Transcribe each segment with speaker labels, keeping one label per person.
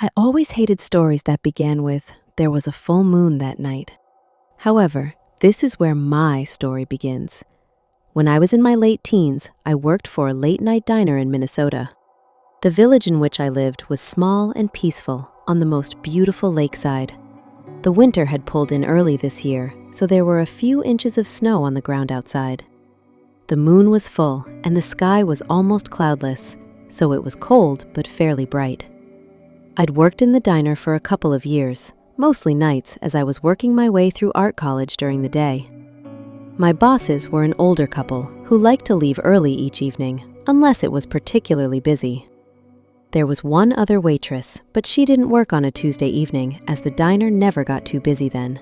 Speaker 1: I always hated stories that began with, "There was a full moon that night." However, this is where my story begins. When I was in my late teens, I worked for a late-night diner in Minnesota. The village in which I lived was small and peaceful on the most beautiful lakeside. The winter had pulled in early this year, so there were a few inches of snow on the ground outside. The moon was full and the sky was almost cloudless, so it was cold but fairly bright. I'd worked in the diner for a couple of years, mostly nights as I was working my way through art college during the day. My bosses were an older couple who liked to leave early each evening, unless it was particularly busy. There was one other waitress, but she didn't work on a Tuesday evening as the diner never got too busy then.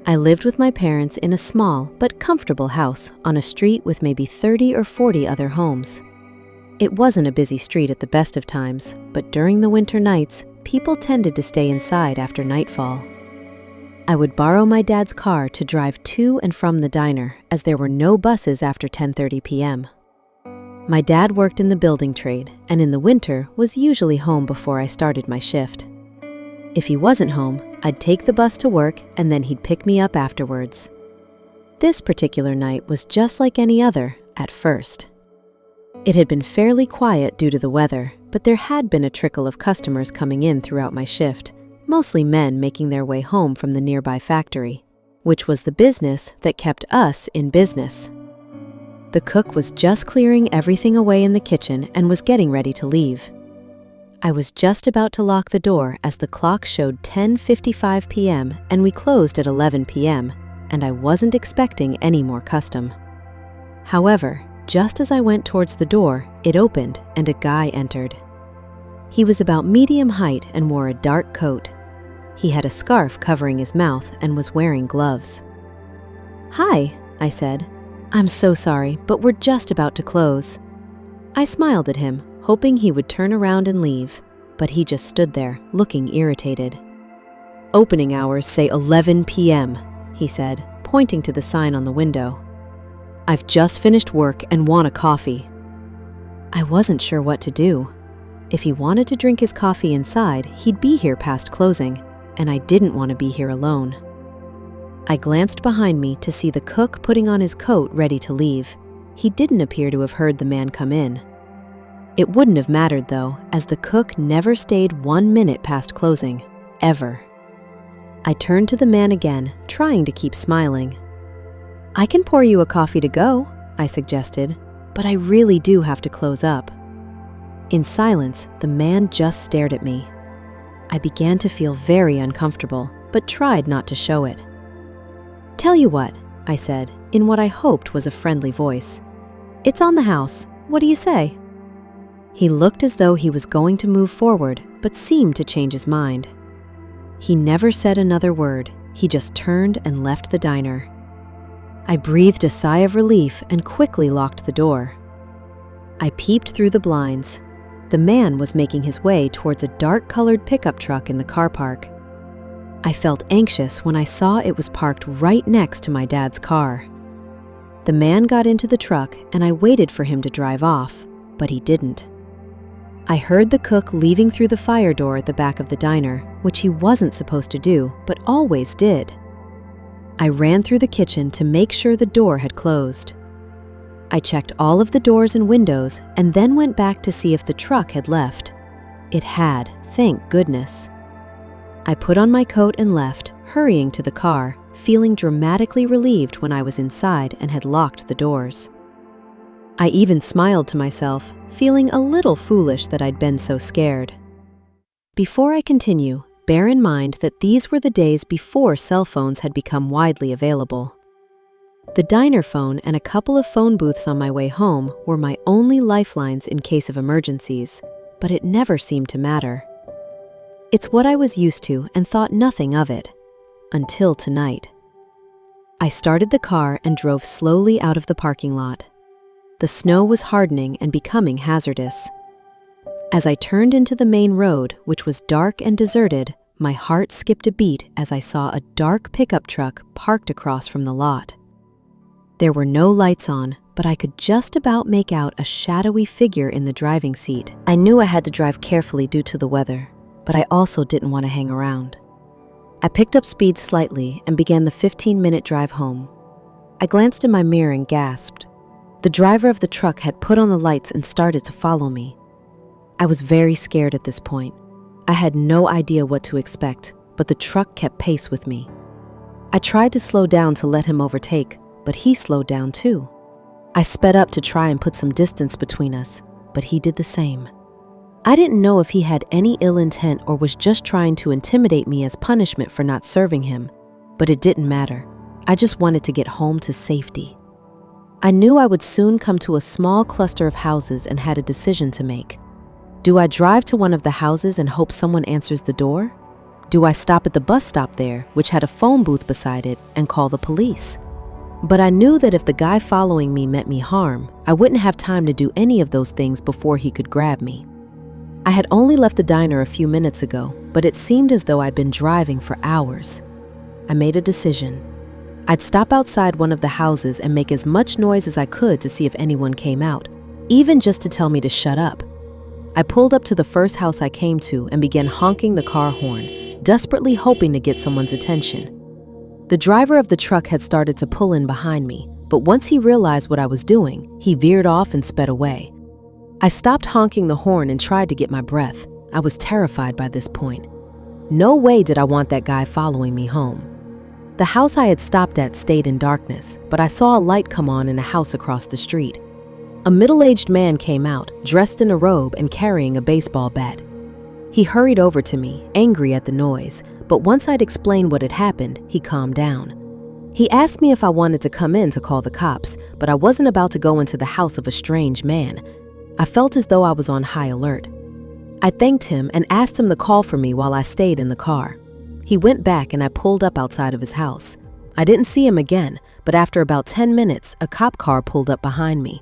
Speaker 1: I lived with my parents in a small but comfortable house on a street with maybe 30 or 40 other homes. It wasn't a busy street at the best of times, but during the winter nights, people tended to stay inside after nightfall. I would borrow my dad's car to drive to and from the diner as there were no buses after 10:30 p.m. My dad worked in the building trade and in the winter was usually home before I started my shift. If he wasn't home, I'd take the bus to work and then he'd pick me up afterwards. This particular night was just like any other at first. It had been fairly quiet due to the weather, but there had been a trickle of customers coming in throughout my shift, mostly men making their way home from the nearby factory, which was the business that kept us in business. The cook was just clearing everything away in the kitchen and was getting ready to leave. I was just about to lock the door as the clock showed 10:55 p.m. and we closed at 11 p.m., and I wasn't expecting any more custom. However, just as I went towards the door, it opened and a guy entered. He was about medium height and wore a dark coat. He had a scarf covering his mouth and was wearing gloves. "Hi," I said. "I'm so sorry, but we're just about to close." I smiled at him, hoping he would turn around and leave, but he just stood there, looking irritated. "Opening hours say 11 p.m., he said, pointing to the sign on the window. "I've just finished work and want a coffee." I wasn't sure what to do. If he wanted to drink his coffee inside, he'd be here past closing, and I didn't want to be here alone. I glanced behind me to see the cook putting on his coat ready to leave. He didn't appear to have heard the man come in. It wouldn't have mattered though, as the cook never stayed 1 minute past closing, ever. I turned to the man again, trying to keep smiling. "I can pour you a coffee to go," I suggested, "but I really do have to close up." In silence, the man just stared at me. I began to feel very uncomfortable, but tried not to show it. "Tell you what," I said, in what I hoped was a friendly voice. "It's on the house. What do you say?" He looked as though he was going to move forward, but seemed to change his mind. He never said another word. He just turned and left the diner. I breathed a sigh of relief and quickly locked the door. I peeped through the blinds. The man was making his way towards a dark-colored pickup truck in the car park. I felt anxious when I saw it was parked right next to my dad's car. The man got into the truck and I waited for him to drive off, but he didn't. I heard the cook leaving through the fire door at the back of the diner, which he wasn't supposed to do, but always did. I ran through the kitchen to make sure the door had closed. I checked all of the doors and windows and then went back to see if the truck had left. It had, thank goodness. I put on my coat and left, hurrying to the car, feeling dramatically relieved when I was inside and had locked the doors. I even smiled to myself, feeling a little foolish that I'd been so scared. Before I continue, bear in mind that these were the days before cell phones had become widely available. The diner phone and a couple of phone booths on my way home were my only lifelines in case of emergencies, but it never seemed to matter. It's what I was used to and thought nothing of it, until tonight. I started the car and drove slowly out of the parking lot. The snow was hardening and becoming hazardous. As I turned into the main road, which was dark and deserted, my heart skipped a beat as I saw a dark pickup truck parked across from the lot. There were no lights on, but I could just about make out a shadowy figure in the driving seat. I knew I had to drive carefully due to the weather, but I also didn't want to hang around. I picked up speed slightly and began the 15-minute drive home. I glanced in my mirror and gasped. The driver of the truck had put on the lights and started to follow me. I was very scared at this point. I had no idea what to expect, but the truck kept pace with me. I tried to slow down to let him overtake, but he slowed down too. I sped up to try and put some distance between us, but he did the same. I didn't know if he had any ill intent or was just trying to intimidate me as punishment for not serving him, but it didn't matter. I just wanted to get home to safety. I knew I would soon come to a small cluster of houses and had a decision to make. Do I drive to one of the houses and hope someone answers the door? Do I stop at the bus stop there, which had a phone booth beside it, and call the police? But I knew that if the guy following me meant me harm, I wouldn't have time to do any of those things before he could grab me. I had only left the diner a few minutes ago, but it seemed as though I'd been driving for hours. I made a decision. I'd stop outside one of the houses and make as much noise as I could to see if anyone came out, even just to tell me to shut up. I pulled up to the first house I came to and began honking the car horn, desperately hoping to get someone's attention. The driver of the truck had started to pull in behind me, but once he realized what I was doing, he veered off and sped away. I stopped honking the horn and tried to get my breath. I was terrified by this point. No way did I want that guy following me home. The house I had stopped at stayed in darkness, but I saw a light come on in a house across the street. A middle-aged man came out, dressed in a robe and carrying a baseball bat. He hurried over to me, angry at the noise, but once I'd explained what had happened, he calmed down. He asked me if I wanted to come in to call the cops, but I wasn't about to go into the house of a strange man. I felt as though I was on high alert. I thanked him and asked him to call for me while I stayed in the car. He went back and I pulled up outside of his house. I didn't see him again, but after about 10 minutes, a cop car pulled up behind me.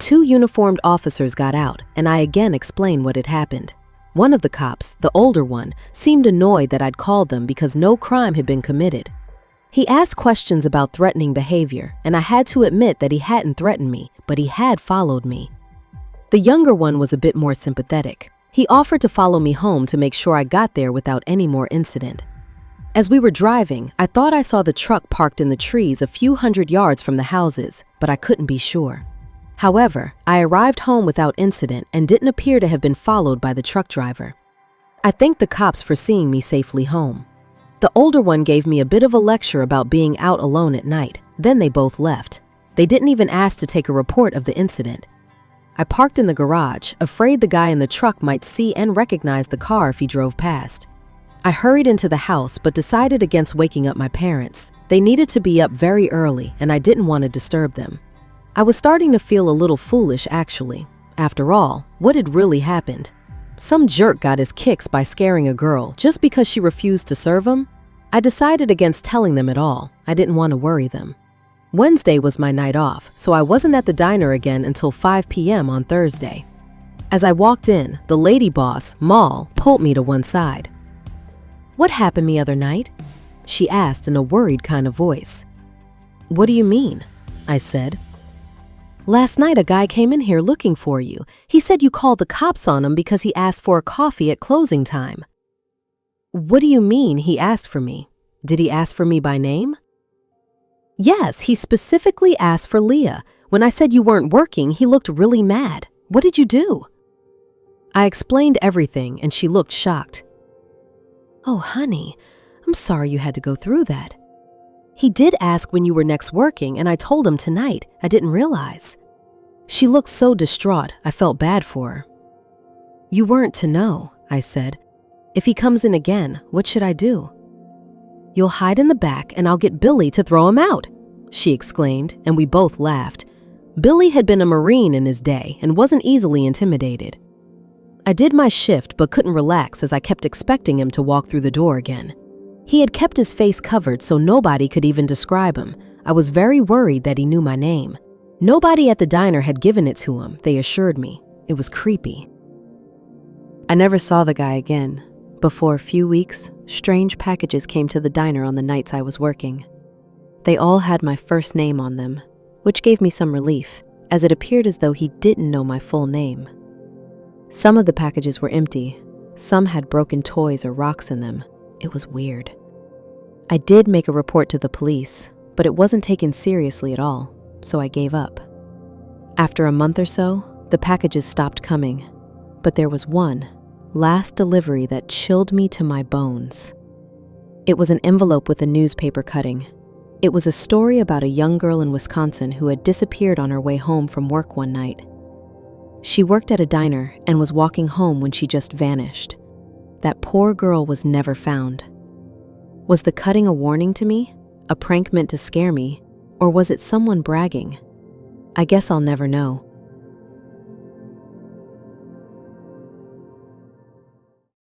Speaker 1: 2 uniformed officers got out, and I again explained what had happened. One of the cops, the older one, seemed annoyed that I'd called them because no crime had been committed. He asked questions about threatening behavior, and I had to admit that he hadn't threatened me, but he had followed me. The younger one was a bit more sympathetic. He offered to follow me home to make sure I got there without any more incident. As we were driving, I thought I saw the truck parked in the trees a few hundred yards from the houses, but I couldn't be sure. However, I arrived home without incident and didn't appear to have been followed by the truck driver. I thanked the cops for seeing me safely home. The older one gave me a bit of a lecture about being out alone at night. Then they both left. They didn't even ask to take a report of the incident. I parked in the garage, afraid the guy in the truck might see and recognize the car if he drove past. I hurried into the house but decided against waking up my parents. They needed to be up very early and I didn't want to disturb them. I was starting to feel a little foolish actually. After all, what had really happened? Some jerk got his kicks by scaring a girl just because she refused to serve him? I decided against telling them at all. I didn't want to worry them. Wednesday was my night off, so I wasn't at the diner again until 5 p.m. on Thursday. As I walked in, the lady boss, Maul, pulled me to one side. "What happened the other night?" she asked in a worried kind of voice. "What do you mean?" I said. "Last night a guy came in here looking for you. He said you called the cops on him because he asked for a coffee at closing time." "What do you mean he asked for me? Did he ask for me by name?" "Yes, he specifically asked for Leah. When I said you weren't working, he looked really mad. What did you do?" I explained everything and she looked shocked. "Oh, honey, I'm sorry you had to go through that. He did ask when you were next working and I told him tonight. I didn't realize." She looked so distraught, I felt bad for her. "You weren't to know," I said. "If he comes in again, what should I do?" "You'll hide in the back and I'll get Billy to throw him out," she exclaimed, and we both laughed. Billy had been a Marine in his day and wasn't easily intimidated. I did my shift but couldn't relax as I kept expecting him to walk through the door again. He had kept his face covered so nobody could even describe him. I was very worried that he knew my name. Nobody at the diner had given it to him, they assured me. It was creepy. I never saw the guy again. Before a few weeks, strange packages came to the diner on the nights I was working. They all had my first name on them, which gave me some relief, as it appeared as though he didn't know my full name. Some of the packages were empty. Some had broken toys or rocks in them. It was weird. I did make a report to the police, but it wasn't taken seriously at all, so I gave up. After a month or so, the packages stopped coming, but there was one last delivery that chilled me to my bones. It was an envelope with a newspaper cutting. It was a story about a young girl in Wisconsin who had disappeared on her way home from work one night. She worked at a diner and was walking home when she just vanished. That poor girl was never found. Was the cutting a warning to me? A prank meant to scare me? Or was it someone bragging? I guess I'll never know.